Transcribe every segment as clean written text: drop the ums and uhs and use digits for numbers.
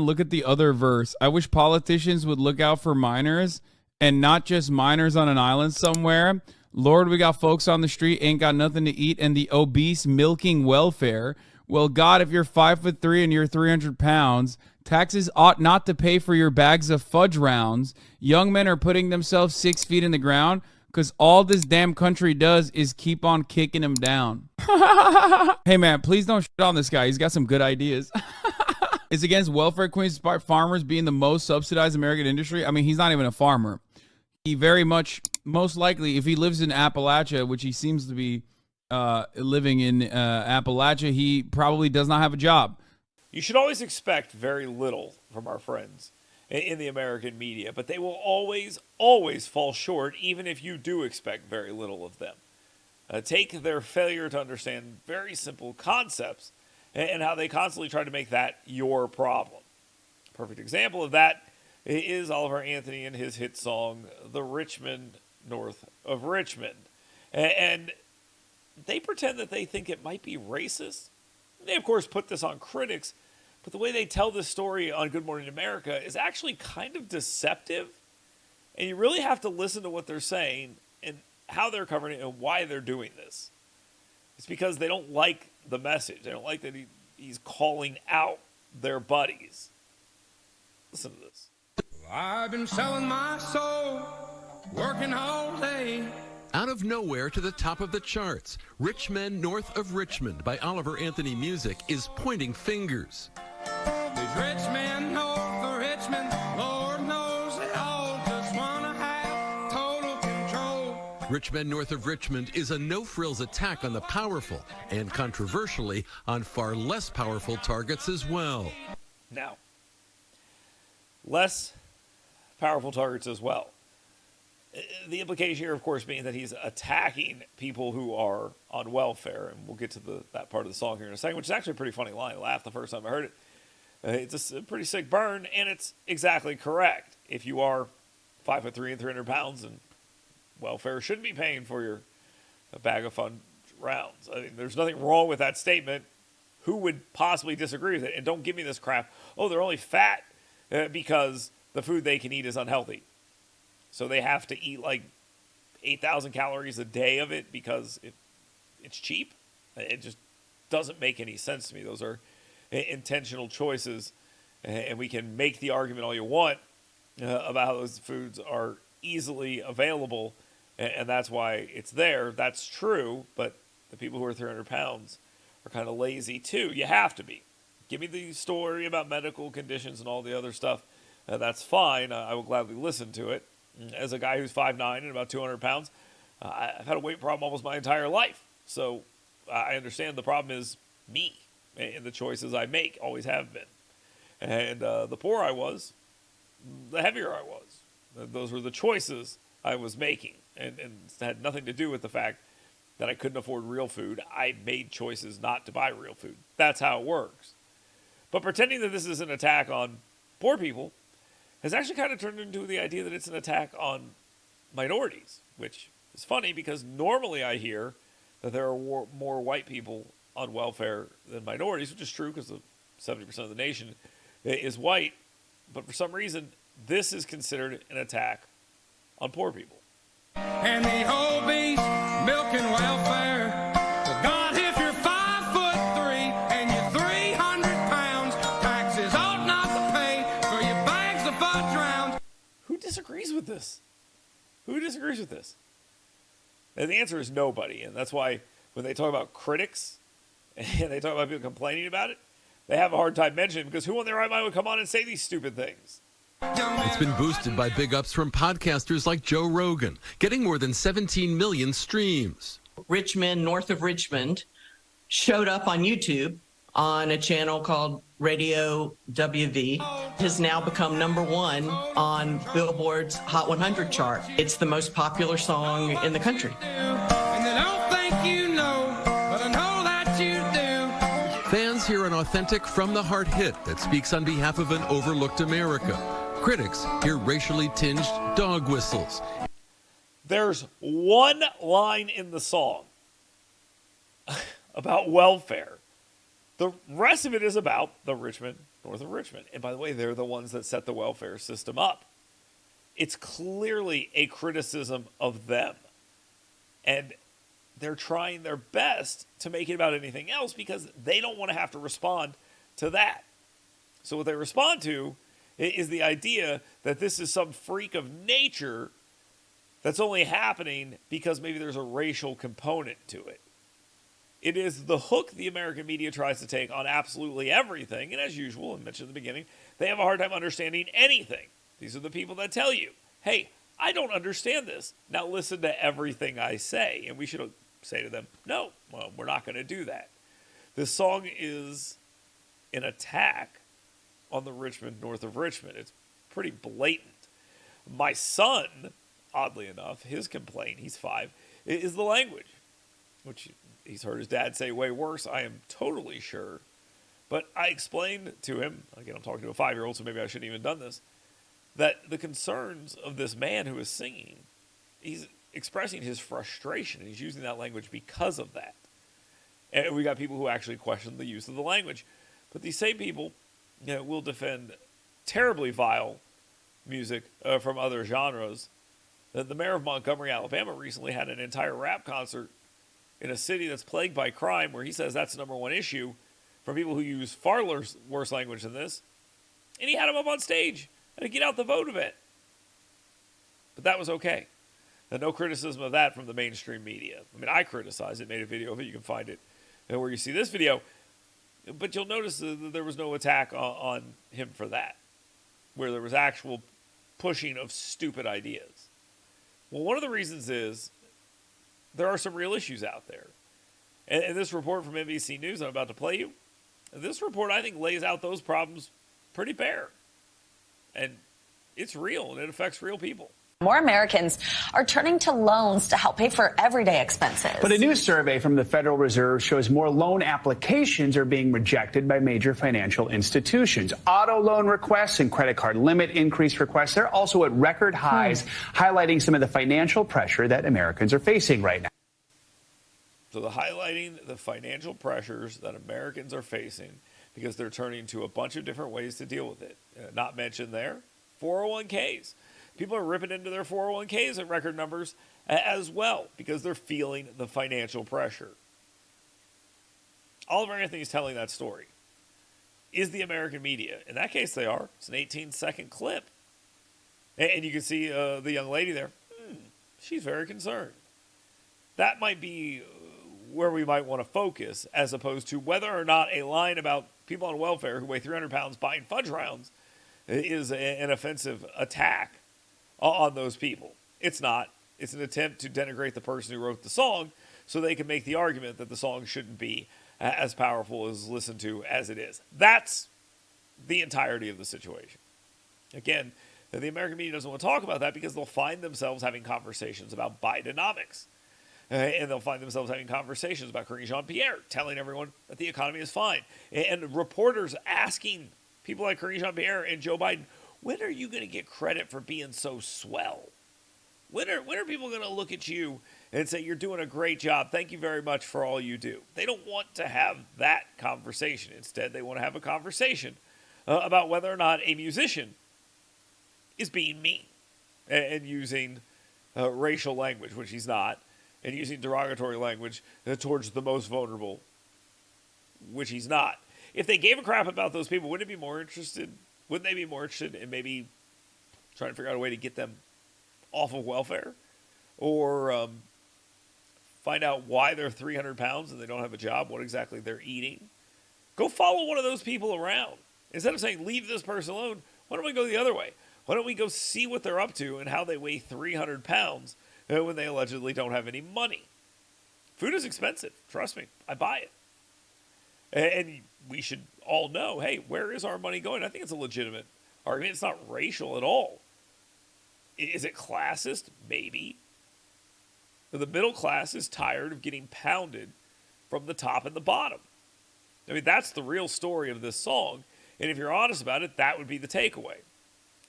Look at the other verse. I wish politicians would look out for minors and not just minors on an island somewhere. Lord, we got folks on the street, ain't got nothing to eat, and the obese milking welfare. Well, God, if you're 5'3" and you're 300 pounds, taxes ought not to pay for your bags of fudge rounds. Young men are putting themselves 6 feet in the ground because all this damn country does is keep on kicking them down. Hey, man, please don't shit on this guy. He's got some good ideas. Is against welfare queens despite farmers being the most subsidized American industry. I mean, he's not even a farmer. He very much, most likely, if he lives in Appalachia, which he seems to be living in Appalachia, he probably does not have a job. You should always expect very little from our friends in the American media, but they will always, always fall short, even if you do expect very little of them. Take their failure to understand very simple concepts and how they constantly try to make that your problem. Perfect example of that is Oliver Anthony and his hit song, The Men North of Richmond. And they pretend that they think it might be racist. They, of course, put this on critics, but the way they tell this story on Good Morning America is actually kind of deceptive. And you really have to listen to what they're saying and how they're covering it and why they're doing this. It's because they don't like the message. They don't like that he's calling out their buddies. Listen to this. I've been selling my soul, working all day. Out of nowhere to the top of the charts, Rich Men North of Richmond by Oliver Anthony Music is pointing fingers. These rich men north of Richmond, Lord knows they all just want to have total control. Rich Men North of Richmond is a no-frills attack on the powerful and, controversially, on far less powerful targets as well. Now, less powerful targets as well. The implication here, of course, being that he's attacking people who are on welfare, and we'll get to that part of the song here in a second, which is actually a pretty funny line. I laughed the first time I heard it. It's a pretty sick burn, and it's exactly correct. If you are 5'3" and 300 pounds, and welfare shouldn't be paying for your bag of fun rounds. I mean, there's nothing wrong with that statement. Who would possibly disagree with it? And don't give me this crap. Oh, they're only fat because the food they can eat is unhealthy. So they have to eat like 8,000 calories a day of it because it's cheap. It just doesn't make any sense to me. Those are intentional choices, and we can make the argument all you want about how those foods are easily available, and that's why it's there. That's true, but the people who are 300 pounds are kind of lazy too. You have to be. Give me the story about medical conditions and all the other stuff. That's fine. I will gladly listen to it. As a guy who's 5'9" and about 200 pounds, I've had a weight problem almost my entire life. So I understand the problem is me and the choices I make, always have been. And the poorer I was, the heavier I was. Those were the choices I was making. And it had nothing to do with the fact that I couldn't afford real food. I made choices not to buy real food. That's how it works. But pretending that this is an attack on poor people has actually kind of turned into the idea that it's an attack on minorities, which is funny because normally I hear that there are more white people on welfare than minorities, which is true because 70% of the nation is white. But for some reason, this is considered an attack on poor people. And the whole beast milking welfare. So God, if you're 5'3" and you're 300 pounds, taxes ought not to pay for your bags of fudge rounds. Who disagrees with this? Who disagrees with this? And the answer is nobody. And that's why when they talk about critics and they talk about people complaining about it, they have a hard time mentioning it because who on their right mind would come on and say these stupid things? It's been boosted by big ups from podcasters like Joe Rogan, getting more than 17 million streams. Rich Men North of Richmond showed up on YouTube on a channel called Radio WV. Has now become #1 on Billboard's Hot 100 chart. It's the most popular song in the country. And they don't think you know, but I know that you do. Fans hear an authentic from-the-heart hit that speaks on behalf of an overlooked America. Critics hear racially tinged dog whistles. There's one line in the song about welfare. The rest of it is about the Richmond North of Richmond. And by the way, they're the ones that set the welfare system up. It's clearly a criticism of them. And they're trying their best to make it about anything else because they don't want to have to respond to that. So what they respond to is the idea that this is some freak of nature that's only happening because maybe there's a racial component to it. It is the hook the American media tries to take on absolutely everything. And as usual, I mentioned in the beginning, they have a hard time understanding anything. These are the people that tell you, hey, I don't understand this. Now listen to everything I say. And we should say to them, no, well, we're not going to do that. This song is an attack on the Richmond North of Richmond. It's pretty blatant. My son, oddly enough, his complaint, he's 5, is the language, which he's heard his dad say way worse, I am totally sure. But I explained to him, again, I'm talking to a 5-year-old, so maybe I shouldn't even done this, that the concerns of this man who is singing, he's expressing his frustration, and he's using that language because of that. And we got people who actually question the use of the language. But these same people, will defend terribly vile music from other genres. The mayor of Montgomery, Alabama, recently had an entire rap concert in a city that's plagued by crime, where he says that's the number one issue for people who use far worse language than this. And he had him up on stage at a Get Out the Vote event. But that was okay. And no criticism of that from the mainstream media. I mean, I criticized it, made a video of it. You can find it where you see this video. But you'll notice that there was no attack on him for that, where there was actual pushing of stupid ideas. Well, one of the reasons is there are some real issues out there. And this report from NBC News I'm about to play you, this report, I think, lays out those problems pretty bare. And it's real, and it affects real people. More Americans are turning to loans to help pay for everyday expenses. But a new survey from the Federal Reserve shows more loan applications are being rejected by major financial institutions. Auto loan requests and credit card limit increase requests, they're also at record highs, highlighting some of the financial pressure that Americans are facing right now. So the highlighting the financial pressures that Americans are facing because they're turning to a bunch of different ways to deal with it. Not mentioned there, 401ks. People are ripping into their 401ks at record numbers as well because they're feeling the financial pressure. Oliver Anthony is telling that story. Is the American media? In that case, they are. It's an 18-second clip. And you can see the young lady there. She's very concerned. That might be where we might want to focus, as opposed to whether or not a line about people on welfare who weigh 300 pounds buying fudge rounds is an offensive attack on those people. It's not. It's an attempt to denigrate the person who wrote the song so they can make the argument that the song shouldn't be as powerful as listened to as it is. That's the entirety of the situation. Again, the American media doesn't want to talk about that because they'll find themselves having conversations about Bidenomics. And they'll find themselves having conversations about Karine Jean-Pierre, telling everyone that the economy is fine. And reporters asking people like Karine Jean-Pierre and Joe Biden, when are you going to get credit for being so swell? When are people going to look at you and say, you're doing a great job, thank you very much for all you do? They don't want to have that conversation. Instead, they want to have a conversation about whether or not a musician is being mean and using racial language, which he's not, and using derogatory language towards the most vulnerable, which he's not. If they gave a crap about those people, wouldn't they be more interested in maybe trying to figure out a way to get them off of welfare? Or find out why they're 300 pounds and they don't have a job, what exactly they're eating? Go follow one of those people around. Instead of saying, leave this person alone, why don't we go the other way? Why don't we go see what they're up to and how they weigh 300 pounds when they allegedly don't have any money? Food is expensive. Trust me. I buy it. And we should all know, hey, where is our money going? I think it's a legitimate argument. It's not racial at all. Is it classist? Maybe. But the middle class is tired of getting pounded from the top and the bottom. I mean, that's the real story of this song. And if you're honest about it, that would be the takeaway.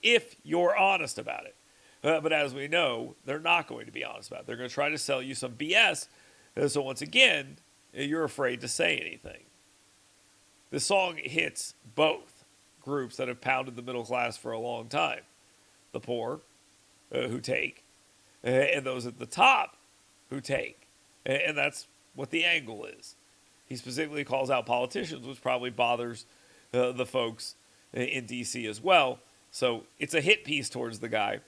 If you're honest about it. But as we know, they're not going to be honest about it. They're going to try to sell you some BS. So once again, you're afraid to say anything. The song hits both groups that have pounded the middle class for a long time. The poor, who take, and those at the top who take. And that's what the angle is. He specifically calls out politicians, which probably bothers the folks in D.C. as well. So it's a hit piece towards the guy,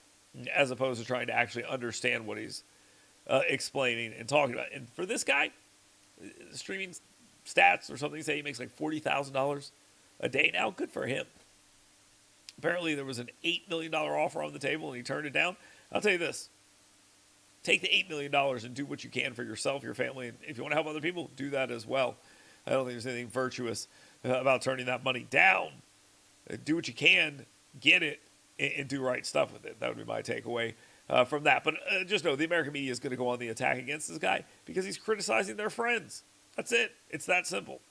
as opposed to trying to actually understand what he's explaining and talking about. And for this guy, streaming stats or something say he makes like $40,000 a day now. Good for him. Apparently there was an $8 million offer on the table and he turned it down. I'll tell you this. Take the $8 million and do what you can for yourself, your family. And if you want to help other people, do that as well. I don't think there's anything virtuous about turning that money down. Do what you can, get it, and do right stuff with it. That would be my takeaway from that. But just know the American media is going to go on the attack against this guy because he's criticizing their friends. That's it. It's that simple.